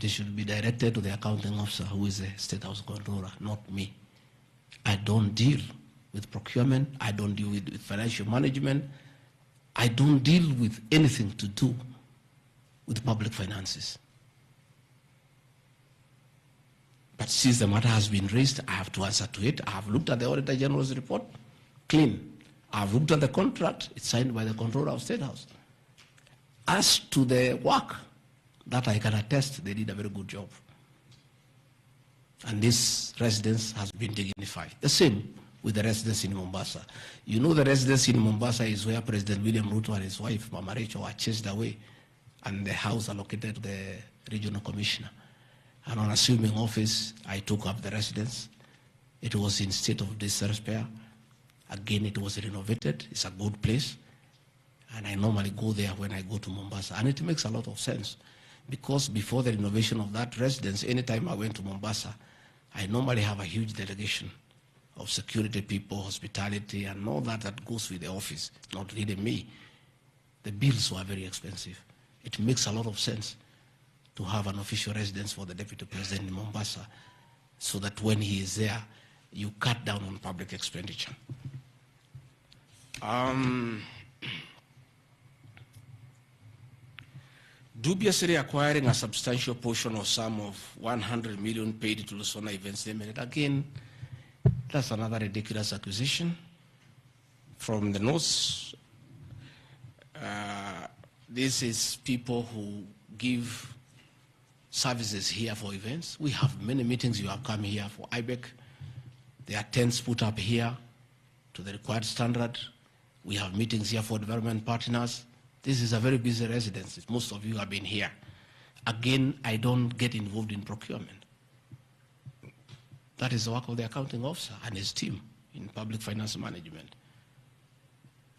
it should be directed to the accounting officer, who is the State House Controller, not me. I don't deal with procurement. I don't deal with financial management. I don't deal with anything to do with public finances. But since the matter has been raised, I have to answer to it. I have looked at the Auditor General's report, clean. I have looked at the contract, it's signed by the Controller of State House. As to the work, that I can attest, they did a very good job. And this residence has been dignified. The same with the residence in Mombasa. You know, the residence in Mombasa is where President William Ruto and his wife, Mama Rachel, were chased away, and the house allocated to the regional commissioner. And on assuming office, I took up the residence. It was in state of disrepair. Again, it was renovated. It's a good place. And I normally go there when I go to Mombasa. And it makes a lot of sense, because before the renovation of that residence, anytime I went to Mombasa, I normally have a huge delegation of security people, hospitality, and all that goes with the office, not really me. The bills were very expensive. It makes a lot of sense to have an official residence for the Deputy President in Mombasa, so that when he is there, you cut down on public expenditure. Dubiously acquiring a substantial portion of sum of 100 million paid to Lusona Events Limited. Again, that's another ridiculous acquisition from the notes. This is people who give services here for events. We have many meetings. You have come here for IBEC. There are tents put up here to the required standard. We have meetings here for development partners. This is a very busy residence. Most of you have been here. Again, I don't get involved in procurement. That is the work of the accounting officer and his team in public finance management.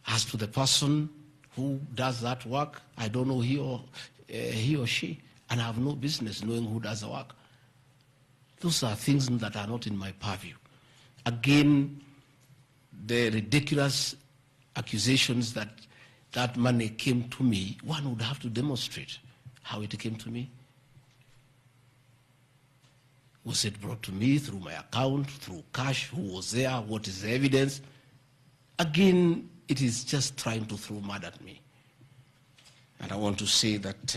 As to the person who does that work, I don't know he or she, and I have no business knowing who does the work. Those are things that are not in my purview. Again, the ridiculous accusations that that money came to me, one would have to demonstrate how it came to me. Was it brought to me through my account, through cash? Who was there? What is the evidence? Again, it is just trying to throw mud at me. And I want to say that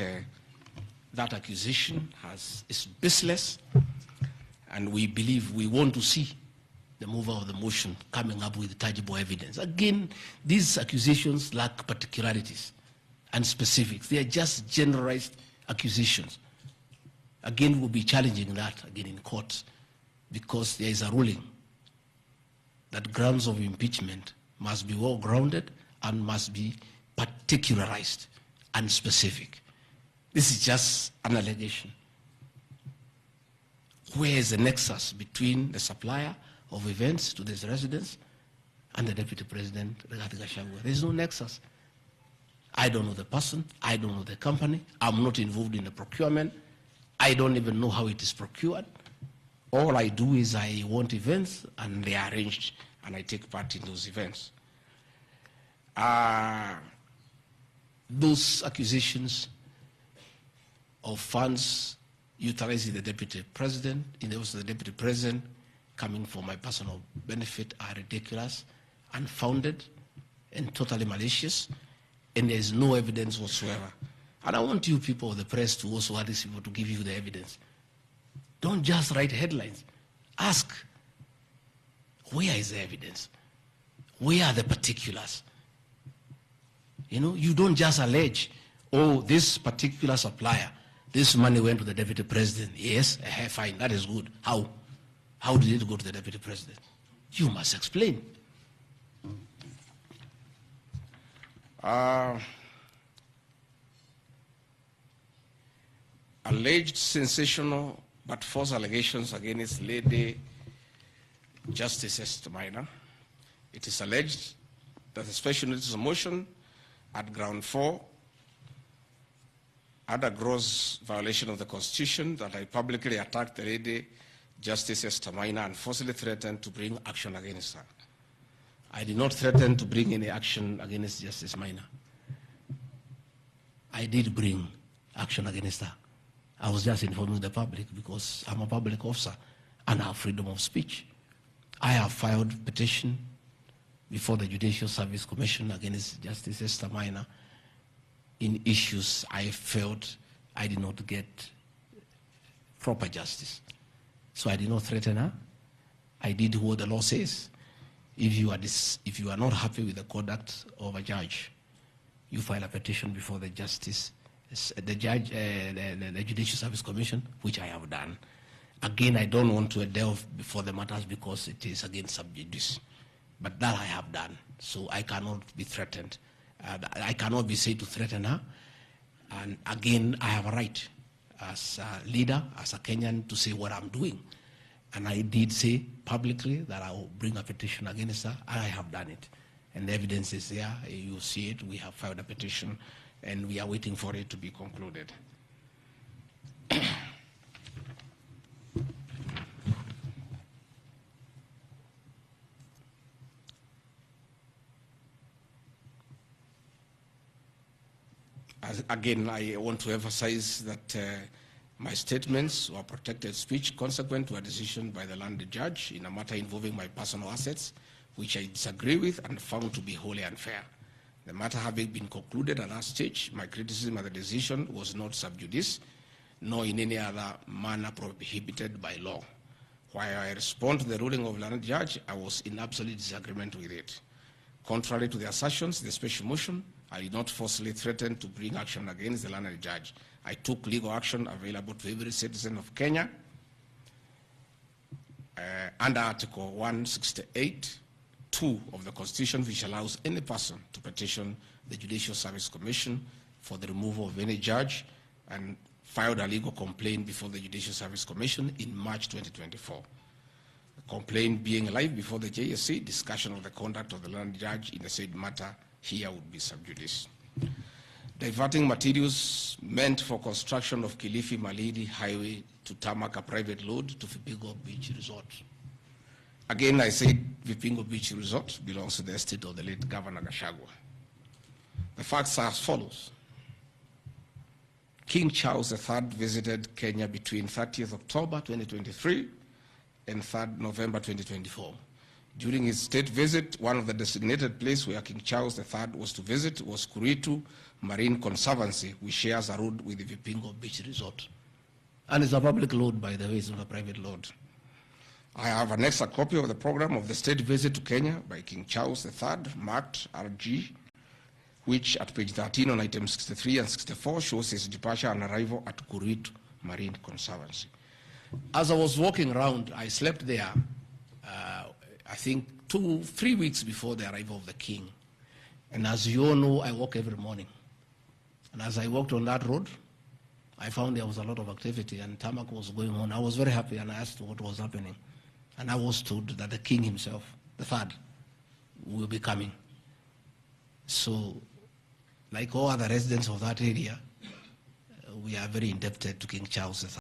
that accusation is baseless, and we believe we want to see the mover of the motion coming up with tangible evidence. Again, these accusations lack particularities and specifics. They are just generalized accusations. Again, we'll be challenging that again in court, because there is a ruling that grounds of impeachment must be well grounded and must be particularized and specific. This is just an allegation. Where is the nexus between the supplier of events to this residence and the Deputy President, Gachagua? There is no nexus. I don't know the person. I don't know the company. I'm not involved in the procurement. I don't even know how it is procured. All I do is I want events, and they are arranged, and I take part in those events. Those accusations of funds utilizing the Deputy President, in the office of the Deputy President, coming for my personal benefit, are ridiculous, unfounded, and totally malicious, and there is no evidence whatsoever. And I want you people of the press to also ask these people to give you the evidence. Don't just write headlines. Ask, where is the evidence? Where are the particulars? You know, you don't just allege, oh, this particular supplier, this money went to the Deputy President. Yes, fine, that is good. How? How did it go to the Deputy President? You must explain. Alleged sensational but false allegations against Lady Justice Esther Maina. It is alleged that a special notice of motion at ground 4 had a gross violation of the Constitution, that I publicly attacked the Lady Justice Esther Maina and falsely threatened to bring action against her. I did not threaten to bring any action against Justice Maina. I did bring action against her. I was just informing the public because I'm a public officer and I have freedom of speech. I have filed a petition before the Judicial Service Commission against Justice Esther Maina in issues I felt I did not get proper justice. So I did not threaten her. I did what the law says. If you are not happy with the conduct of a judge, you file a petition before the Judicial Service Commission, which I have done. Again, I don't want to delve before the matters because it is against sub judice. But that I have done, so I cannot be threatened. I cannot be said to threaten her. And again, I have a right as a leader, as a Kenyan, to say what I'm doing. And I did say publicly that I will bring a petition against her, and I have done it. And the evidence is there. You see it. We have filed a petition, and we are waiting for it to be concluded. Again, I want to emphasize that my statements were protected speech consequent to a decision by the landed judge in a matter involving my personal assets, which I disagree with and found to be wholly unfair. The matter having been concluded at that stage, my criticism of the decision was not sub judice, nor in any other manner prohibited by law. While I respond to the ruling of the landed judge, I was in absolute disagreement with it. Contrary to the assertions, the special motion, I did not forcefully threaten to bring action against the landed judge. I took legal action available to every citizen of Kenya under Article 168(2) of the Constitution, which allows any person to petition the Judicial Service Commission for the removal of any judge, and filed a legal complaint before the Judicial Service Commission in March 2024. The complaint being live before the JSC, discussion of the conduct of the landed judge in the said matter here would be sub judice. Diverting materials meant for construction of Kilifi Malindi Highway to tarmac a private load to Vipingo Beach Resort. Again, I said Vipingo Beach Resort belongs to the estate of the late Governor Gachagua. The facts are as follows. King Charles III visited Kenya between 30th October 2023 and 3rd November 2024. During his state visit, one of the designated places where King Charles III was to visit was Kuritu Marine Conservancy, which shares a road with the Vipingo Beach Resort. And it's a public load, by the way, it's not a private load. I have annexed a copy of the program of the state visit to Kenya by King Charles III, marked RG, which at page 13 on items 63 and 64 shows his departure and arrival at Kuritu Marine Conservancy. As I was walking around, I slept there, I think 2-3 weeks before the arrival of the king. And as you all know, I walk every morning. And as I walked on that road, I found there was a lot of activity and tarmac was going on. I was very happy and I asked what was happening. And I was told that the king himself, the third, will be coming. So, like all other residents of that area, we are very indebted to King Charles III.